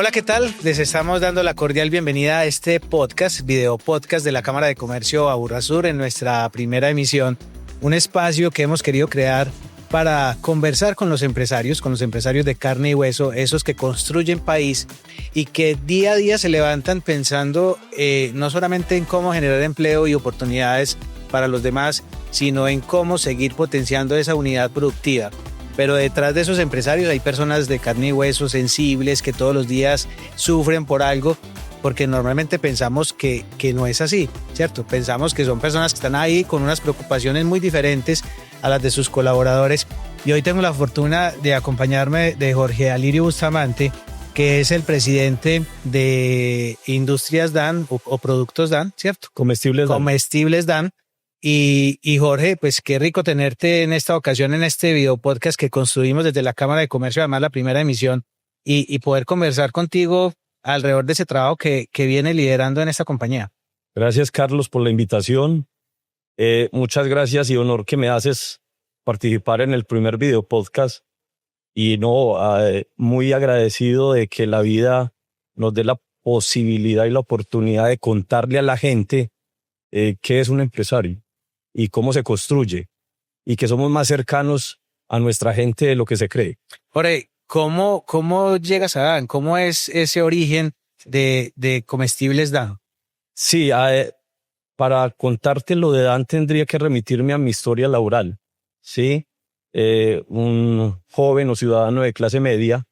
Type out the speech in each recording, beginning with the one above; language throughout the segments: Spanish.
Hola, ¿qué tal? Les estamos dando la cordial bienvenida a este podcast, video podcast de la Cámara de Comercio Aburrasur en nuestra primera emisión. Un espacio que hemos querido crear para conversar con los empresarios de carne y hueso, esos que construyen país y que día a día se levantan pensando no solamente en cómo generar empleo y oportunidades para los demás, sino en cómo seguir potenciando esa unidad productiva. Pero detrás de esos empresarios hay personas de carne y hueso sensibles que todos los días sufren por algo, porque normalmente pensamos que no es así, ¿cierto? Pensamos que son personas que están ahí con unas preocupaciones muy diferentes a las de sus colaboradores. Y hoy tengo la fortuna de acompañarme de Jorge Alirio Bustamante, que es el presidente de Industrias Dan o Productos Dan, ¿cierto? Comestibles Dan. Y Jorge, pues qué rico tenerte en esta ocasión en este video podcast que construimos desde la Cámara de Comercio, además la primera emisión, y poder conversar contigo alrededor de ese trabajo que viene liderando en esta compañía. Gracias, Carlos, por la invitación. Muchas gracias y honor que me haces participar en el primer video podcast. Y muy agradecido de que la vida nos dé la posibilidad y la oportunidad de contarle a la gente qué es un empresario y cómo se construye, y que somos más cercanos a nuestra gente de lo que se cree. Jorge, ¿cómo llegas a Dan? ¿Cómo es ese origen de Comestibles Dan? Sí, para contarte lo de Dan tendría que remitirme a mi historia laboral. Sí, un joven o ciudadano de clase media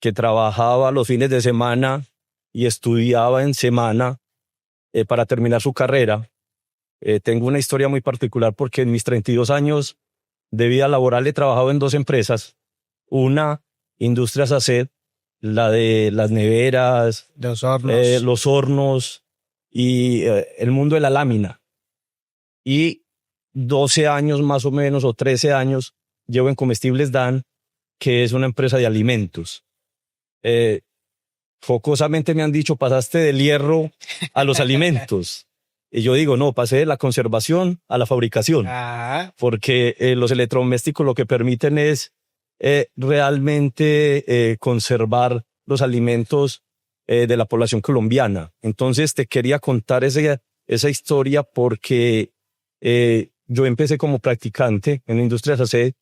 que trabajaba los fines de semana y estudiaba en semana para terminar su carrera. Tengo una historia muy particular porque en mis 32 años de vida laboral he trabajado en dos empresas. Una, Industrias ACED, la de las neveras, los hornos y el mundo de la lámina. Y 12 años más o menos, o 13 años, llevo en Comestibles Dan, que es una empresa de alimentos. Focosamente me han dicho, pasaste del hierro a los alimentos. Y yo digo, no, pasé de la conservación a la fabricación. Porque los electrodomésticos lo que permiten es realmente conservar los alimentos de la población colombiana. Entonces te quería contar esa historia porque yo empecé como practicante en Industrias ACED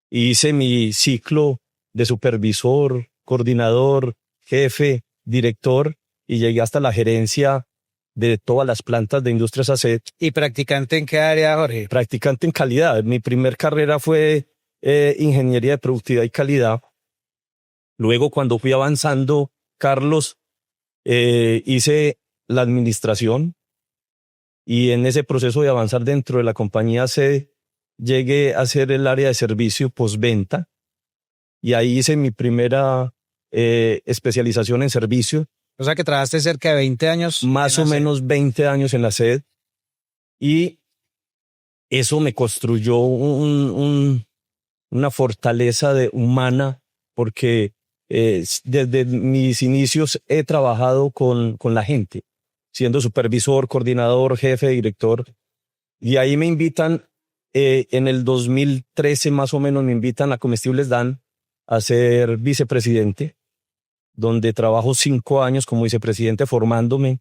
y hice mi ciclo de supervisor, coordinador, jefe, director, y llegué hasta la gerencia de todas las plantas de Industrias ACED. ¿Y practicante en qué área, Jorge? Practicante en calidad. Mi primer carrera fue Ingeniería de Productividad y Calidad. Luego, cuando fui avanzando, Carlos, hice la administración, y en ese proceso de avanzar dentro de la compañía ACED, llegué a hacer el área de servicio postventa, y ahí hice mi primera especialización en servicio. O sea que trabajaste cerca de 20 años. Más o menos 20 años en la SED, y eso me construyó una fortaleza humana, porque desde mis inicios he trabajado con la gente, siendo supervisor, coordinador, jefe, director, y ahí me invitan, en el 2013 más o menos me invitan a Comestibles Dan a ser vicepresidente, donde trabajo 5 años como vicepresidente formándome,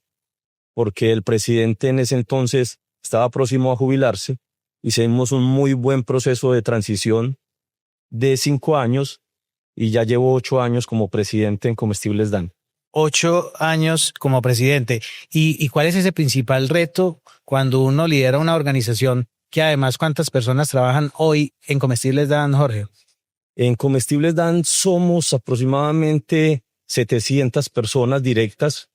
porque el presidente en ese entonces estaba próximo a jubilarse. Hicimos un muy buen proceso de transición de 5 años y ya llevo 8 años como presidente en Comestibles Dan. 8 años como presidente. ¿Y cuál es ese principal reto cuando uno lidera una organización que además cuántas personas trabajan hoy en Comestibles Dan, Jorge? En Comestibles Dan somos aproximadamente 700 personas directas,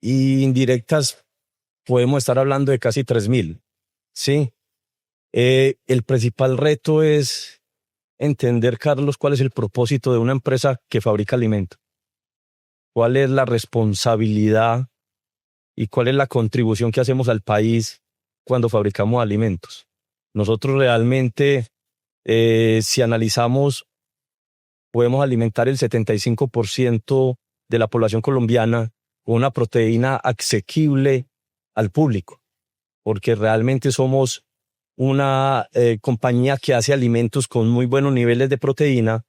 y indirectas podemos estar hablando de casi 3.000. ¿Sí? El principal reto es entender, Carlos, cuál es el propósito de una empresa que fabrica alimentos. ¿Cuál es la responsabilidad y cuál es la contribución que hacemos al país cuando fabricamos alimentos? Nosotros realmente, si analizamos, podemos alimentar el 75% de la población colombiana con una proteína asequible al público, porque realmente somos una compañía que hace alimentos con muy buenos niveles de proteína,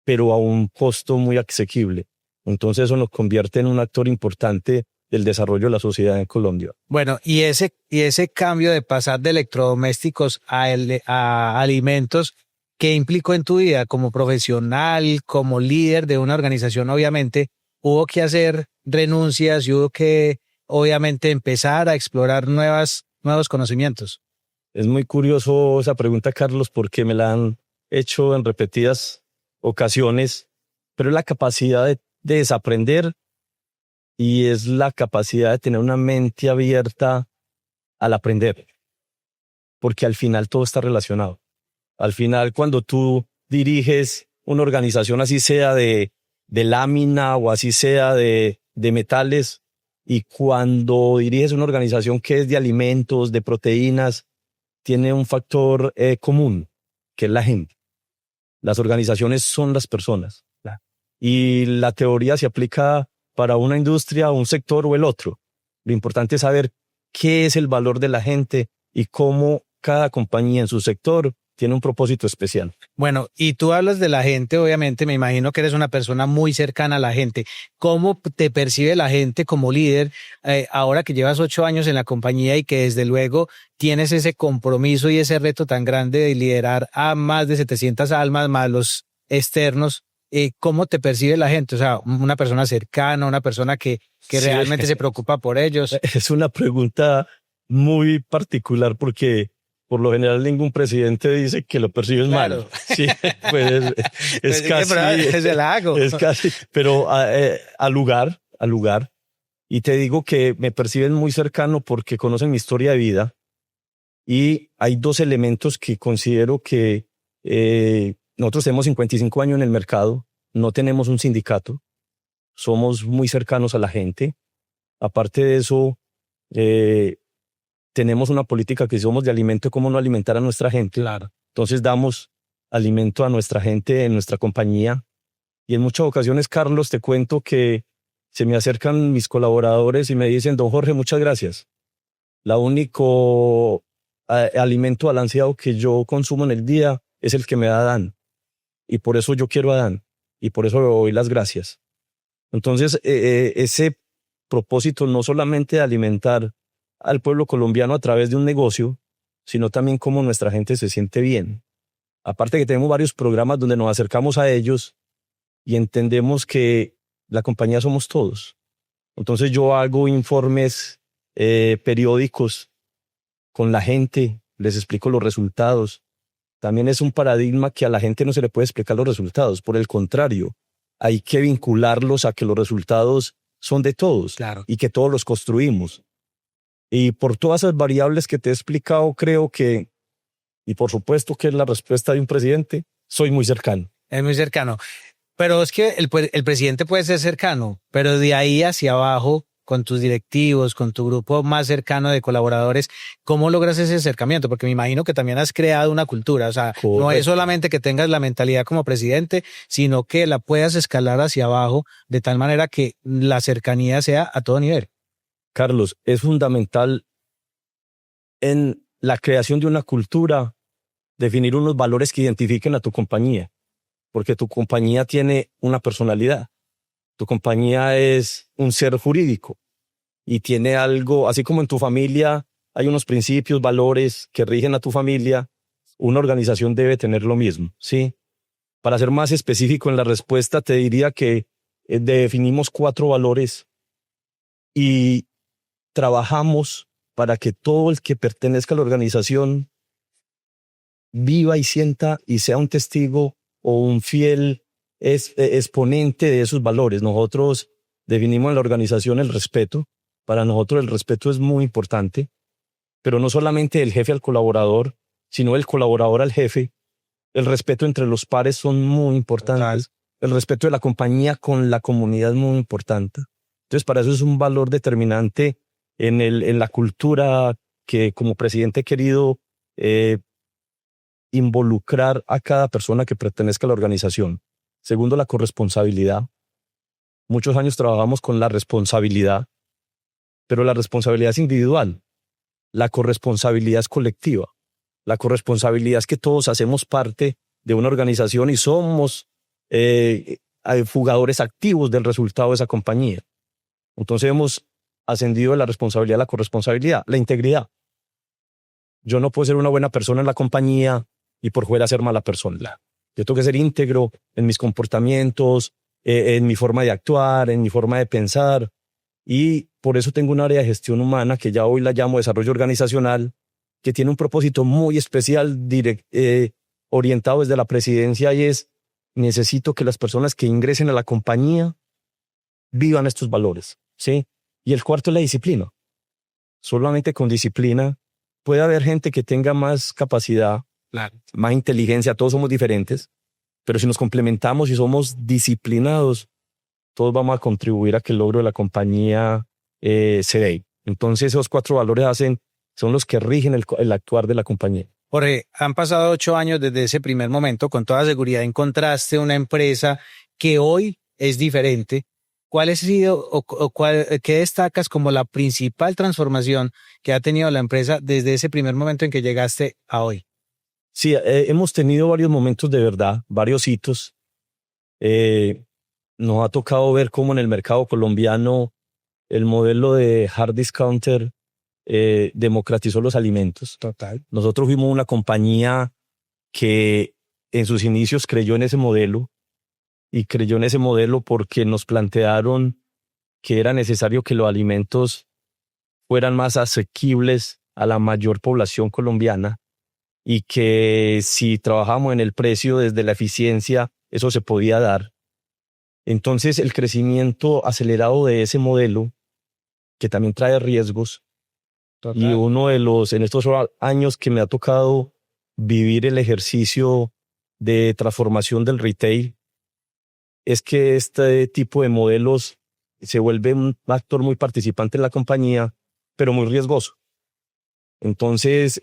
pero a un costo muy asequible. Entonces eso nos convierte en un actor importante del desarrollo de la sociedad en Colombia. Bueno, y ese cambio de pasar de electrodomésticos a alimentos, ¿qué implicó en tu vida como profesional, como líder de una organización? Obviamente, hubo que hacer renuncias y hubo que, obviamente, empezar a explorar nuevos conocimientos. Es muy curioso esa pregunta, Carlos, porque me la han hecho en repetidas ocasiones, pero es la capacidad de desaprender y es la capacidad de tener una mente abierta al aprender, porque al final todo está relacionado. Al final, cuando tú diriges una organización, así sea de lámina o así sea de metales, y cuando diriges una organización que es de alimentos, de proteínas, tiene un factor común, que es la gente. Las organizaciones son las personas. Y la teoría se aplica para una industria, un sector o el otro. Lo importante es saber qué es el valor de la gente y cómo cada compañía en su sector tiene un propósito especial. Bueno, y tú hablas de la gente, obviamente, me imagino que eres una persona muy cercana a la gente. ¿Cómo te percibe la gente como líder ahora que llevas 8 años en la compañía y que desde luego tienes ese compromiso y ese reto tan grande de liderar a más de 700 almas, más los externos? ¿Cómo te percibe la gente? O sea, una persona cercana, una persona que Sí. realmente se preocupa por ellos. Es una pregunta muy particular porque por lo general ningún presidente dice que lo percibes mal. Sí, pues es casi, se la hago. Es casi, pero al lugar. Y te digo que me perciben muy cercano porque conocen mi historia de vida y hay 2 elementos que considero que nosotros tenemos 55 años en el mercado, no tenemos un sindicato, somos muy cercanos a la gente. Aparte de eso, tenemos una política que somos de alimento, cómo no alimentar a nuestra gente. Claro. Entonces damos alimento a nuestra gente en nuestra compañía. Y en muchas ocasiones, Carlos, te cuento que se me acercan mis colaboradores y me dicen, don Jorge, muchas gracias. La único alimento balanceado que yo consumo en el día es el que me da Dan. Y por eso yo quiero a Dan. Y por eso le doy las gracias. Entonces, ese propósito no solamente de alimentar al pueblo colombiano a través de un negocio, sino también cómo nuestra gente se siente bien. Aparte que tenemos varios programas donde nos acercamos a ellos y entendemos que la compañía somos todos. Entonces yo hago informes periódicos con la gente, les explico los resultados. También es un paradigma que a la gente no se le puede explicar los resultados. Por el contrario, hay que vincularlos a que los resultados son de todos. Claro. Y que todos los construimos. Y por todas esas variables que te he explicado, creo que, y por supuesto que es la respuesta de un presidente, soy muy cercano. Es muy cercano. Pero es que el presidente puede ser cercano, pero de ahí hacia abajo, con tus directivos, con tu grupo más cercano de colaboradores, ¿cómo logras ese acercamiento? Porque me imagino que también has creado una cultura. O sea, Correcto. No es solamente que tengas la mentalidad como presidente, sino que la puedas escalar hacia abajo de tal manera que la cercanía sea a todo nivel. Carlos, es fundamental en la creación de una cultura definir unos valores que identifiquen a tu compañía, porque tu compañía tiene una personalidad. Tu compañía es un ser jurídico y tiene algo, así como en tu familia hay unos principios, valores que rigen a tu familia, una organización debe tener lo mismo, ¿sí? Para ser más específico en la respuesta, te diría que definimos 4 valores y trabajamos para que todo el que pertenezca a la organización viva y sienta y sea un testigo o un fiel exponente de esos valores. Nosotros definimos en la organización el respeto. Para nosotros el respeto es muy importante, pero no solamente del jefe al colaborador, sino del colaborador al jefe. El respeto entre los pares son muy importantes. Total. El respeto de la compañía con la comunidad es muy importante. Entonces, para eso es un valor determinante en la cultura que como presidente he querido involucrar a cada persona que pertenezca a la organización. Segundo, la corresponsabilidad. Muchos años trabajamos con la responsabilidad, pero la responsabilidad es individual. La corresponsabilidad es colectiva. La corresponsabilidad es que todos hacemos parte de una organización y somos jugadores activos del resultado de esa compañía. Entonces hemos ascendido de la responsabilidad a la corresponsabilidad, la integridad. Yo no puedo ser una buena persona en la compañía y por fuera ser mala persona. Yo tengo que ser íntegro en mis comportamientos, en mi forma de actuar, en mi forma de pensar. Y por eso tengo un área de gestión humana que ya hoy la llamo desarrollo organizacional, que tiene un propósito muy especial orientado desde la presidencia, y es: necesito que las personas que ingresen a la compañía vivan estos valores, ¿sí? Y el cuarto es la disciplina. Solamente con disciplina puede haber gente que tenga más capacidad, Claro. más inteligencia, todos somos diferentes, pero si nos complementamos y somos disciplinados, todos vamos a contribuir a que el logro de la compañía se dé. Entonces esos 4 valores son los que rigen el actuar de la compañía. Jorge, han pasado 8 años desde ese primer momento. Con toda seguridad encontraste una empresa que hoy es diferente. ¿Cuál ha sido qué destacas como la principal transformación que ha tenido la empresa desde ese primer momento en que llegaste a hoy? Sí, hemos tenido varios momentos de verdad, varios hitos. Nos ha tocado ver cómo en el mercado colombiano el modelo de hard discounter democratizó los alimentos. Total. Nosotros fuimos una compañía que en sus inicios creyó en ese modelo, y creyó en ese modelo porque nos plantearon que era necesario que los alimentos fueran más asequibles a la mayor población colombiana, y que si trabajamos en el precio desde la eficiencia, eso se podía dar. Entonces el crecimiento acelerado de ese modelo, que también trae riesgos, Total. y uno de los, en estos años que me ha tocado vivir el ejercicio de transformación del retail, es que este tipo de modelos se vuelve un actor muy participante en la compañía, pero muy riesgoso. Entonces,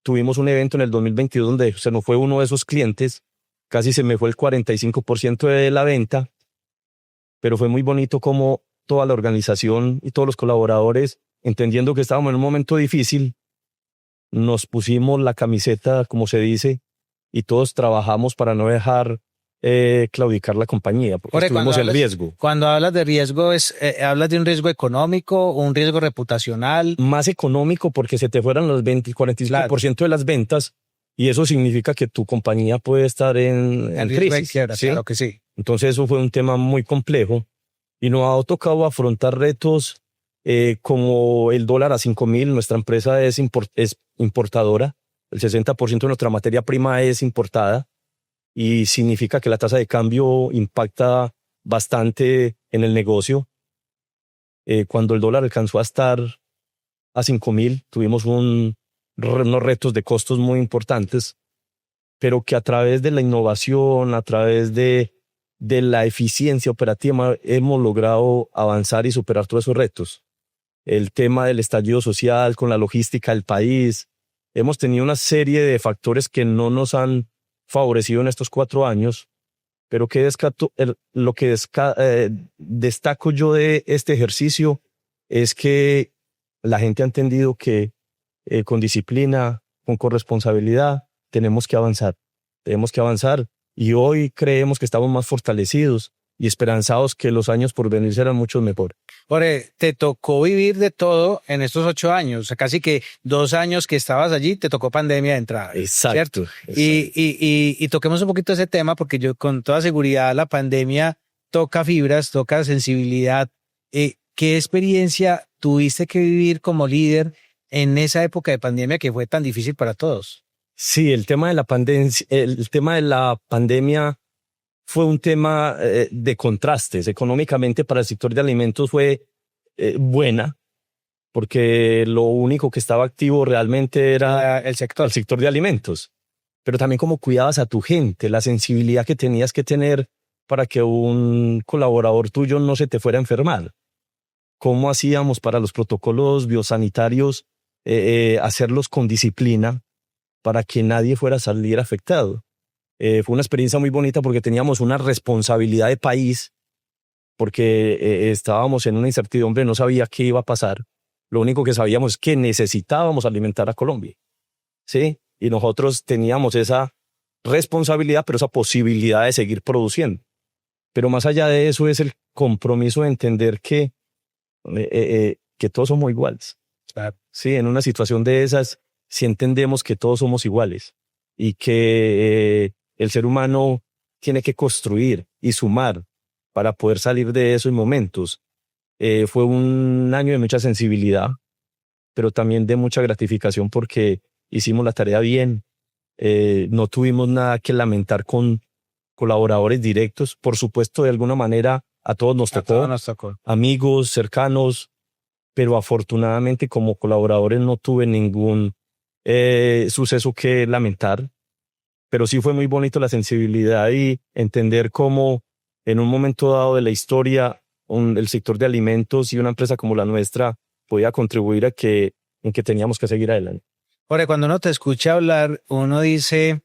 tuvimos un evento en el 2022 donde se nos fue uno de esos clientes, casi se me fue el 45% de la venta, pero fue muy bonito como toda la organización y todos los colaboradores, entendiendo que estábamos en un momento difícil, nos pusimos la camiseta, como se dice, y todos trabajamos para no dejar claudicar la compañía, porque Jorge, estuvimos en riesgo. Cuando hablas de riesgo, ¿hablas de un riesgo económico o un riesgo reputacional? Más económico, porque se te fueran los 20, 45% de las ventas, y eso significa que tu compañía puede estar en crisis. Quiebra, ¿sí? Claro que sí. Entonces eso fue un tema muy complejo, y nos ha tocado afrontar retos como el dólar a 5.000. Nuestra empresa es importadora, el 60% de nuestra materia prima es importada, y significa que la tasa de cambio impacta bastante en el negocio. Cuando el dólar alcanzó a estar a 5.000, tuvimos unos retos de costos muy importantes, pero que a través de la innovación, a través de la eficiencia operativa, hemos logrado avanzar y superar todos esos retos. El tema del estallido social con la logística del país. Hemos tenido una serie de factores que no nos han favorecido en estos 4 años, pero que lo que destaco yo de este ejercicio es que la gente ha entendido que con disciplina, con corresponsabilidad, tenemos que avanzar, y hoy creemos que estamos más fortalecidos y esperanzados que los años por venir serán mucho mejor. Jorge, te tocó vivir de todo en estos 8 años, o sea, casi que 2 años que estabas allí, te tocó pandemia de entrada. Exacto. ¿Cierto? Y toquemos un poquito ese tema, porque yo con toda seguridad la pandemia toca fibras, toca sensibilidad. ¿Qué experiencia tuviste que vivir como líder en esa época de pandemia que fue tan difícil para todos? Sí, el tema de la pandemia fue un tema de contrastes. Económicamente para el sector de alimentos fue buena, porque lo único que estaba activo realmente era el sector de alimentos. Pero también cómo cuidabas a tu gente, la sensibilidad que tenías que tener para que un colaborador tuyo no se te fuera a enfermar. Cómo hacíamos para los protocolos biosanitarios, hacerlos con disciplina para que nadie fuera a salir afectado. Fue una experiencia muy bonita porque teníamos una responsabilidad de país, porque estábamos en una incertidumbre, no sabía qué iba a pasar. Lo único que sabíamos es que necesitábamos alimentar a Colombia, ¿sí? Y nosotros teníamos esa responsabilidad, pero esa posibilidad de seguir produciendo. Pero más allá de eso es el compromiso de entender que todos somos iguales. Claro. Sí, en una situación de esas, si entendemos que todos somos iguales y que el ser humano tiene que construir y sumar para poder salir de esos momentos. Fue un año de mucha sensibilidad, pero también de mucha gratificación porque hicimos la tarea bien. No tuvimos nada que lamentar con colaboradores directos. Por supuesto, de alguna manera a todos nos A tocó, todos nos tocó. amigos cercanos, pero afortunadamente como colaboradores no tuve ningún suceso que lamentar. Pero sí fue muy bonito la sensibilidad y entender cómo en un momento dado de la historia el sector de alimentos y una empresa como la nuestra podía contribuir en que teníamos que seguir adelante. Jorge, cuando uno te escucha hablar, uno dice,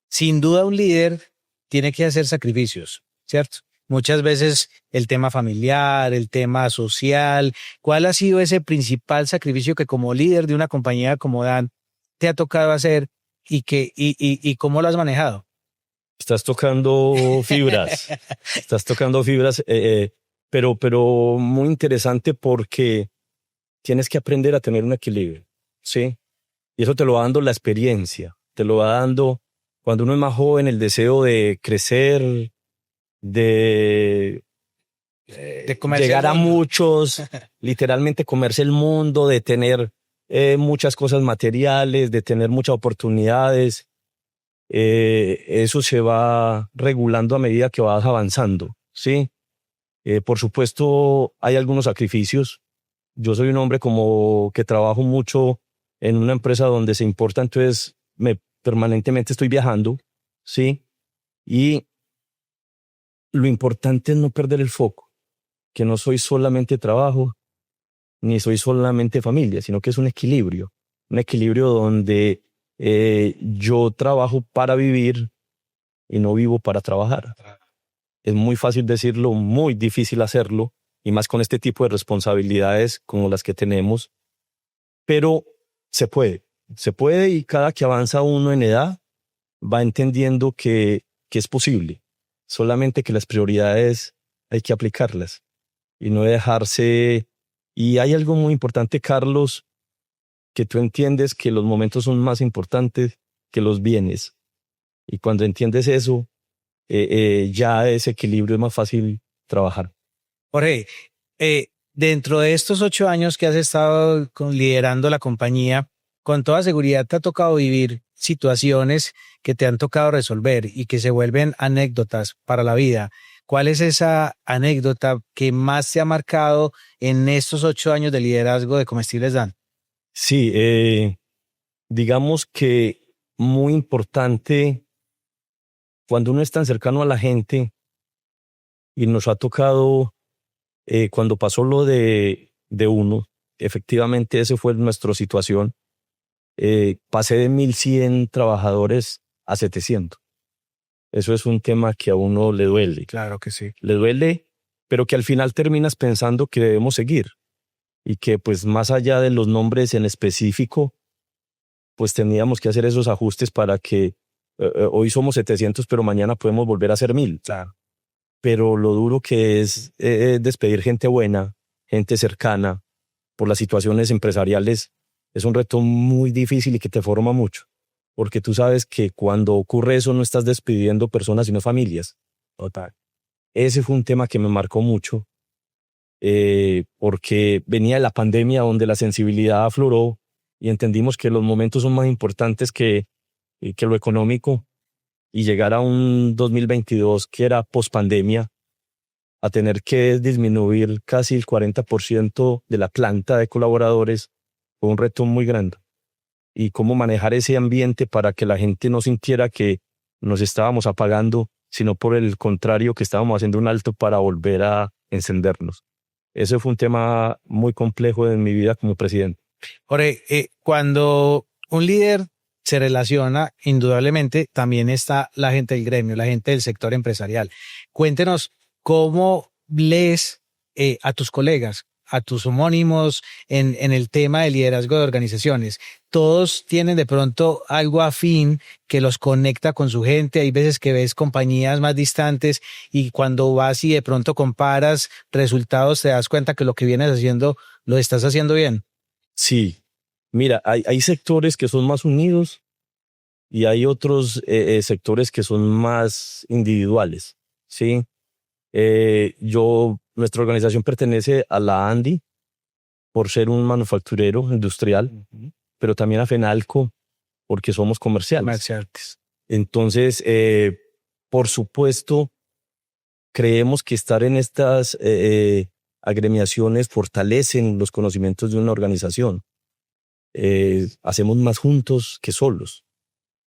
sin duda un líder tiene que hacer sacrificios, ¿cierto? Muchas veces el tema familiar, el tema social. ¿Cuál ha sido ese principal sacrificio que como líder de una compañía como Dan te ha tocado hacer y cómo lo has manejado? Estás tocando fibras, pero muy interesante porque tienes que aprender a tener un equilibrio, ¿sí? Y eso te lo va dando la experiencia, te lo va dando cuando uno es más joven el deseo de crecer, de llegar a muchos, literalmente comerse el mundo, de tener muchas cosas materiales, de tener muchas oportunidades. Eso se va regulando a medida que vas avanzando, ¿sí? Por supuesto, hay algunos sacrificios. Yo soy un hombre como que trabajo mucho en una empresa donde se importa, entonces permanentemente estoy viajando, ¿sí? Y lo importante es no perder el foco, que no soy solamente trabajo, ni soy solamente familia, sino que es un equilibrio donde yo trabajo para vivir y no vivo para trabajar. Es muy fácil decirlo, muy difícil hacerlo, y más con este tipo de responsabilidades como las que tenemos, pero se puede y cada que avanza uno en edad va entendiendo que es posible, solamente que las prioridades hay que aplicarlas y no dejarse. Y hay algo muy importante, Carlos, que tú entiendes que los momentos son más importantes que los bienes. Y cuando entiendes eso, ya ese equilibrio es más fácil trabajar. Jorge, dentro de estos 8 años que has estado liderando la compañía, con toda seguridad te ha tocado vivir situaciones que te han tocado resolver y que se vuelven anécdotas para la vida. ¿Cuál es esa anécdota que más te ha marcado en estos 8 años de liderazgo de Comestibles Dan? Sí, digamos que muy importante cuando uno es tan cercano a la gente y nos ha tocado, cuando pasó lo de uno, efectivamente esa fue nuestra situación. Pasé de 1,100 trabajadores a 700. Eso es un tema que a uno le duele. Claro que sí. Le duele, pero que al final terminas pensando que debemos seguir y que pues más allá de los nombres en específico, pues teníamos que hacer esos ajustes para que hoy somos 700, pero mañana podemos volver a ser 1,000. Claro. Pero lo duro que es despedir gente buena, gente cercana, por las situaciones empresariales, es un reto muy difícil y que te forma mucho. Porque tú sabes que cuando ocurre eso no estás despidiendo personas, sino familias. Total. Ese fue un tema que me marcó mucho, porque venía de la pandemia donde la sensibilidad afloró y entendimos que los momentos son más importantes que lo económico, y llegar a un 2022 que era pospandemia, a tener que disminuir casi el 40% de la planta de colaboradores, fue un reto muy grande. Y cómo manejar ese ambiente para que la gente no sintiera que nos estábamos apagando, sino por el contrario, que estábamos haciendo un alto para volver a encendernos. Ese fue un tema muy complejo en mi vida como presidente. Jorge, cuando un líder se relaciona, indudablemente también está la gente del gremio, la gente del sector empresarial. Cuéntenos cómo lees a tus colegas, a tus homónimos en el tema de liderazgo de organizaciones. Todos tienen de pronto algo afín que los conecta con su gente. Hay veces que ves compañías más distantes y cuando vas y de pronto comparas resultados te das cuenta que lo que vienes haciendo lo estás haciendo bien. Sí, mira, hay sectores que son más unidos y hay otros sectores que son más individuales, ¿sí? Nuestra organización pertenece a la ANDI por ser un manufacturero industrial, pero también a FENALCO porque somos comerciales. Entonces, por supuesto, creemos que estar en estas agremiaciones fortalecen los conocimientos de una organización. Hacemos más juntos que solos.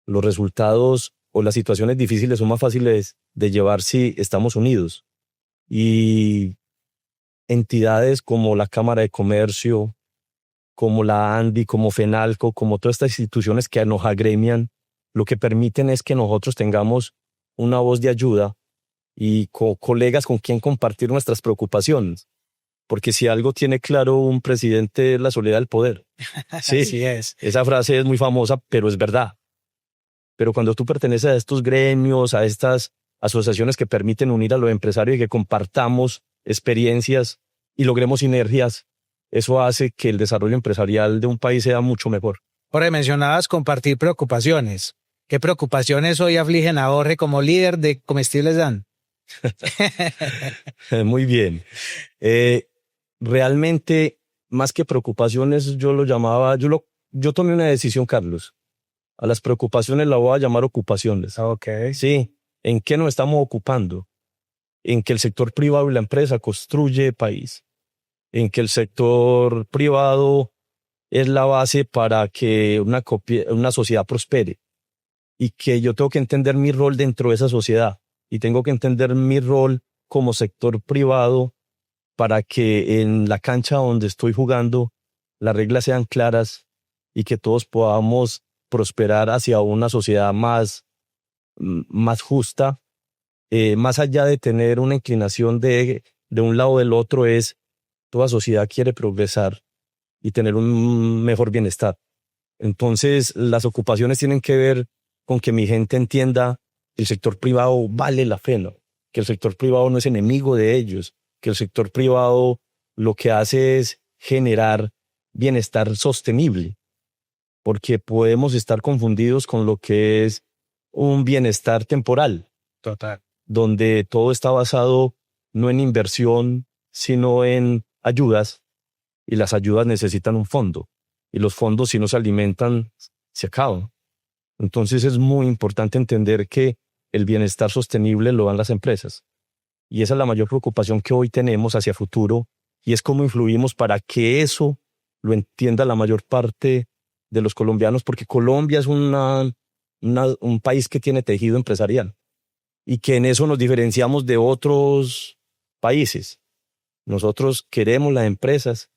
Los resultados o las situaciones difíciles son más fáciles de llevar si estamos unidos. Y entidades como la Cámara de Comercio, como la ANDI, como FENALCO, como todas estas instituciones que nos agremian, lo que permiten es que nosotros tengamos una voz de ayuda y colegas con quien compartir nuestras preocupaciones. Porque si algo tiene claro un presidente es la soledad del poder. Sí, así es. Esa frase es muy famosa, pero es verdad. Pero cuando tú perteneces a estos gremios, a estas asociaciones que permiten unir a los empresarios y que compartamos experiencias y logremos sinergias, eso hace que el desarrollo empresarial de un país sea mucho mejor. Jorge, mencionabas compartir preocupaciones. ¿Qué preocupaciones hoy afligen a Jorge como líder de Comestibles Dan? Muy bien. Realmente, más que preocupaciones, yo tomé una decisión, Carlos. A las preocupaciones las voy a llamar ocupaciones. Okay. Sí. ¿En qué nos estamos ocupando? En que el sector privado y la empresa construye país. En que el sector privado es la base para que una sociedad prospere. Y que yo tengo que entender mi rol dentro de esa sociedad. Y tengo que entender mi rol como sector privado para que en la cancha donde estoy jugando las reglas sean claras y que todos podamos prosperar hacia una sociedad más justa, más allá de tener una inclinación de un lado o del otro, toda sociedad quiere progresar y tener un mejor bienestar. Entonces, las ocupaciones tienen que ver con que mi gente entienda que el sector privado vale la pena, que el sector privado no es enemigo de ellos, que el sector privado lo que hace es generar bienestar sostenible, porque podemos estar confundidos con lo que es un bienestar temporal. Total. Donde todo está basado no en inversión, sino en ayudas, y las ayudas necesitan un fondo, y los fondos, si no se alimentan, se acaban. Entonces es muy importante entender que el bienestar sostenible lo dan las empresas, y esa es la mayor preocupación que hoy tenemos hacia futuro, y es cómo influimos para que eso lo entienda la mayor parte de los colombianos, porque Colombia es un país que tiene tejido empresarial y que en eso nos diferenciamos de otros países. Nosotros queremos las empresas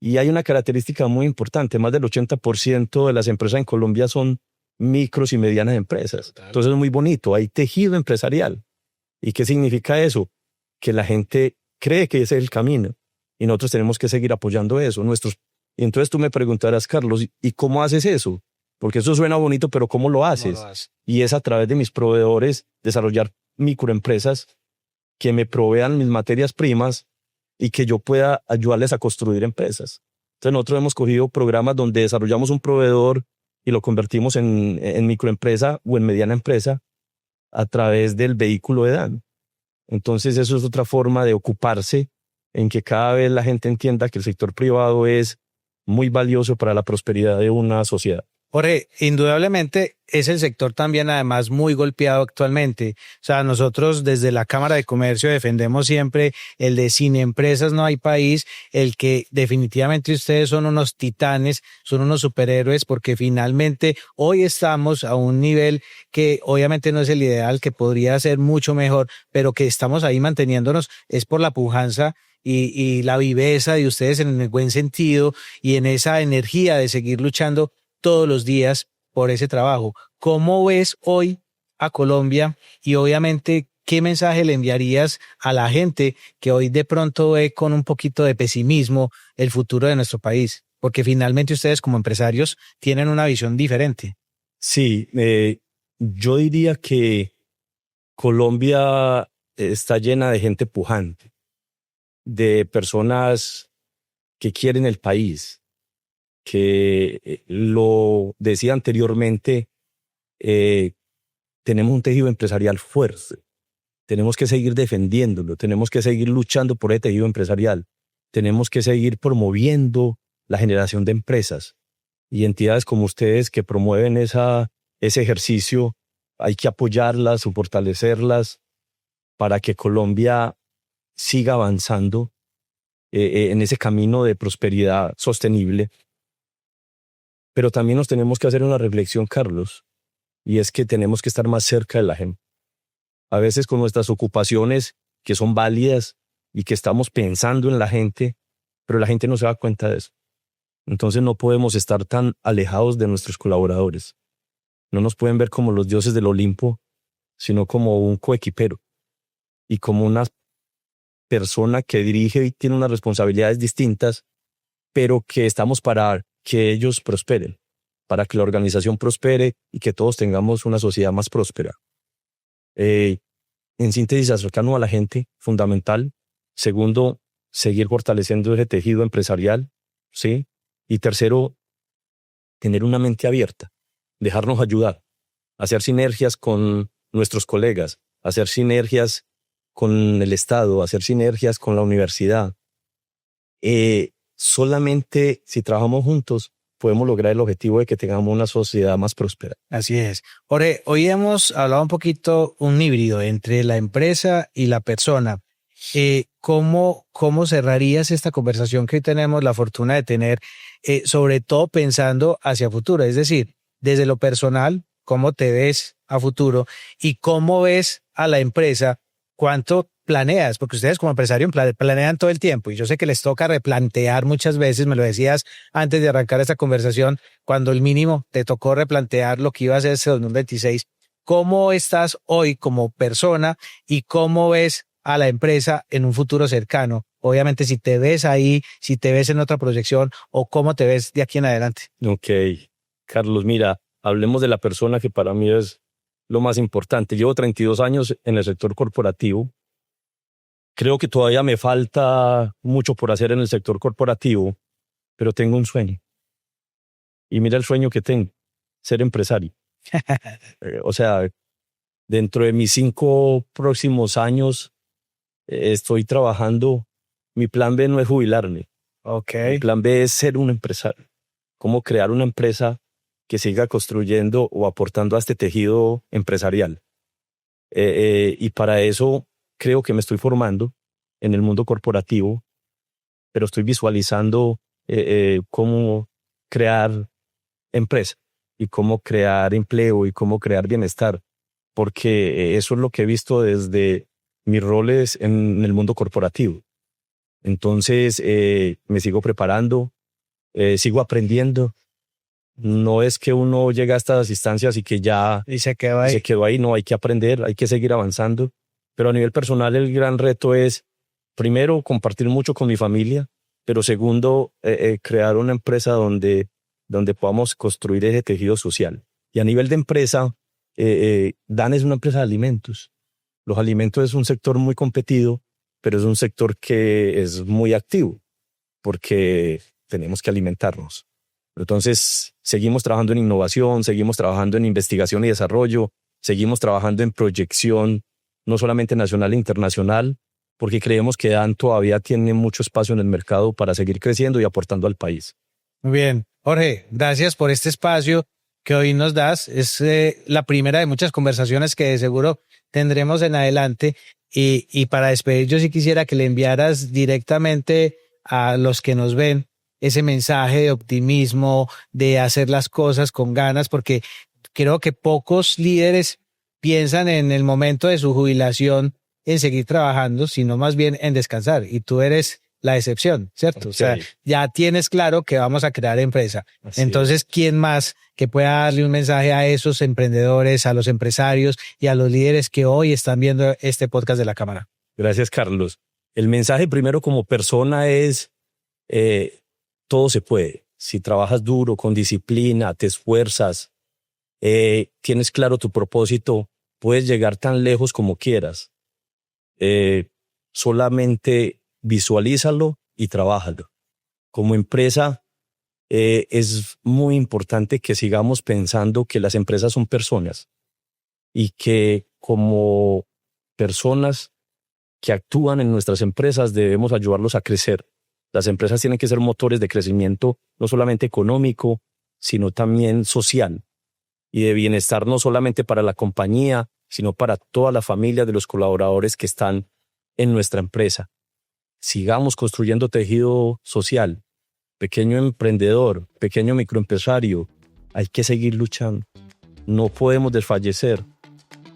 y hay una característica muy importante: más del 80% de las empresas en Colombia son micros y medianas empresas. Entonces es muy bonito, hay tejido empresarial. ¿Y qué significa eso? Que la gente cree que ese es el camino y nosotros tenemos que seguir apoyando eso. Y entonces tú me preguntarás, Carlos, ¿y cómo haces eso? Porque eso suena bonito, pero ¿cómo lo haces? Y es a través de mis proveedores desarrollar microempresas que me provean mis materias primas y que yo pueda ayudarles a construir empresas. Entonces nosotros hemos cogido programas donde desarrollamos un proveedor y lo convertimos en microempresa o en mediana empresa a través del vehículo de Dan. Entonces eso es otra forma de ocuparse, en que cada vez la gente entienda que el sector privado es muy valioso para la prosperidad de una sociedad. Jorge, indudablemente es el sector también además muy golpeado actualmente. O sea, nosotros desde la Cámara de Comercio defendemos siempre el de sin empresas no hay país, el que definitivamente ustedes son unos titanes, son unos superhéroes, porque finalmente hoy estamos a un nivel que obviamente no es el ideal, que podría ser mucho mejor, pero que estamos ahí manteniéndonos es por la pujanza y la viveza de ustedes en el buen sentido y en esa energía de seguir luchando todos los días por ese trabajo. ¿Cómo ves hoy a Colombia? Y obviamente ¿qué mensaje le enviarías a la gente que hoy de pronto ve con un poquito de pesimismo el futuro de nuestro país? Porque finalmente ustedes como empresarios tienen una visión diferente. Sí, yo diría que Colombia está llena de gente pujante, de personas que quieren el país, que lo decía anteriormente, tenemos un tejido empresarial fuerte. Tenemos que seguir defendiéndolo, tenemos que seguir luchando por ese tejido empresarial, tenemos que seguir promoviendo la generación de empresas y entidades como ustedes que promueven ese ejercicio, hay que apoyarlas o fortalecerlas para que Colombia siga avanzando en ese camino de prosperidad sostenible. Pero también nos tenemos que hacer una reflexión, Carlos, y es que tenemos que estar más cerca de la gente. A veces con nuestras ocupaciones que son válidas y que estamos pensando en la gente, pero la gente no se da cuenta de eso. Entonces no podemos estar tan alejados de nuestros colaboradores. No nos pueden ver como los dioses del Olimpo, sino como un coequipero y como una persona que dirige y tiene unas responsabilidades distintas, pero que estamos para que ellos prosperen, para que la organización prospere y que todos tengamos una sociedad más próspera. En síntesis, acercarnos a la gente, fundamental. Segundo, seguir fortaleciendo ese tejido empresarial, ¿sí? Y tercero, tener una mente abierta, dejarnos ayudar, hacer sinergias con nuestros colegas, hacer sinergias con el Estado, hacer sinergias con la universidad. Solamente si trabajamos juntos podemos lograr el objetivo de que tengamos una sociedad más próspera. Así es. Jorge, hoy hemos hablado un poquito un híbrido entre la empresa y la persona. ¿Cómo cerrarías esta conversación que hoy tenemos la fortuna de tener, sobre todo pensando hacia futuro? Es decir, desde lo personal, ¿cómo te ves a futuro? Y ¿cómo ves a la empresa? ¿Cuánto planeas? Porque ustedes como empresario planean todo el tiempo y yo sé que les toca replantear muchas veces, me lo decías antes de arrancar esta conversación, cuando el mínimo te tocó replantear lo que iba a ser ese 2026. ¿Cómo estás hoy como persona y cómo ves a la empresa en un futuro cercano? Obviamente si te ves ahí, si te ves en otra proyección o cómo te ves de aquí en adelante. Ok, Carlos, mira, hablemos de la persona que para mí es lo más importante. Llevo 32 años en el sector corporativo. Creo que todavía me falta mucho por hacer en el sector corporativo, pero tengo un sueño. Y mira el sueño que tengo, ser empresario. O sea, dentro de mis 5 próximos años estoy trabajando. Mi plan B no es jubilarme. Okay. Mi plan B es ser un empresario. Cómo crear una empresa que siga construyendo o aportando a este tejido empresarial. Y para eso creo que me estoy formando en el mundo corporativo, pero estoy visualizando cómo crear empresa y cómo crear empleo y cómo crear bienestar, porque eso es lo que he visto desde mis roles en el mundo corporativo. Entonces me sigo preparando, sigo aprendiendo. No es que uno llega a estas instancias y que ya y se quedó ahí. Se quedó ahí, no, hay que aprender, hay que seguir avanzando. Pero a nivel personal el gran reto es, primero, compartir mucho con mi familia, pero segundo, crear una empresa donde podamos construir ese tejido social. Y a nivel de empresa, DAN es una empresa de alimentos. Los alimentos es un sector muy competido, pero es un sector que es muy activo, porque tenemos que alimentarnos. Entonces, seguimos trabajando en innovación, seguimos trabajando en investigación y desarrollo, seguimos trabajando en proyección, no solamente nacional e internacional, porque creemos que DAN todavía tiene mucho espacio en el mercado para seguir creciendo y aportando al país. Muy bien. Jorge, gracias por este espacio que hoy nos das. Es la primera de muchas conversaciones que de seguro tendremos en adelante. Y para despedir, yo sí quisiera que le enviaras directamente a los que nos ven ese mensaje de optimismo, de hacer las cosas con ganas, porque creo que pocos líderes piensan en el momento de su jubilación en seguir trabajando, sino más bien en descansar. Y tú eres la excepción, ¿cierto? Okay. O sea, ya tienes claro que vamos a crear empresa. Así Entonces, ¿quién más que pueda darle un mensaje a esos emprendedores, a los empresarios y a los líderes que hoy están viendo este podcast de la Cámara? Gracias, Carlos. El mensaje primero como persona es, todo se puede. Si trabajas duro, con disciplina, te esfuerzas, tienes claro tu propósito, puedes llegar tan lejos como quieras. Solamente visualízalo y trabájalo. Como empresa, es muy importante que sigamos pensando que las empresas son personas y que como personas que actúan en nuestras empresas debemos ayudarlos a crecer. Las empresas tienen que ser motores de crecimiento no solamente económico, sino también social y de bienestar no solamente para la compañía, sino para toda la familia de los colaboradores que están en nuestra empresa. Sigamos construyendo tejido social. Pequeño emprendedor, pequeño microempresario, hay que seguir luchando. No podemos desfallecer.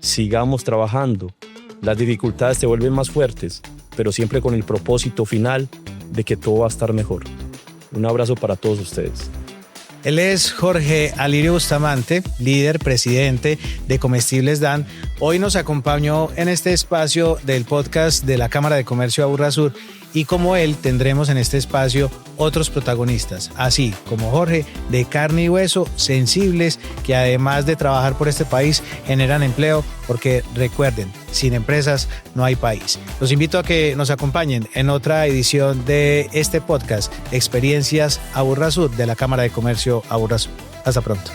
Sigamos trabajando. Las dificultades se vuelven más fuertes, pero siempre con el propósito final de que todo va a estar mejor. Un abrazo para todos ustedes. Él es Jorge Alirio Bustamante, líder, presidente de Comestibles Dan. Hoy nos acompañó en este espacio del podcast de la Cámara de Comercio Aburrasur y como él tendremos en este espacio otros protagonistas, así como Jorge, de carne y hueso, sensibles, que además de trabajar por este país generan empleo, porque recuerden, sin empresas no hay país. Los invito a que nos acompañen en otra edición de este podcast, Experiencias Aburrasur de la Cámara de Comercio Aburrasur. Hasta pronto.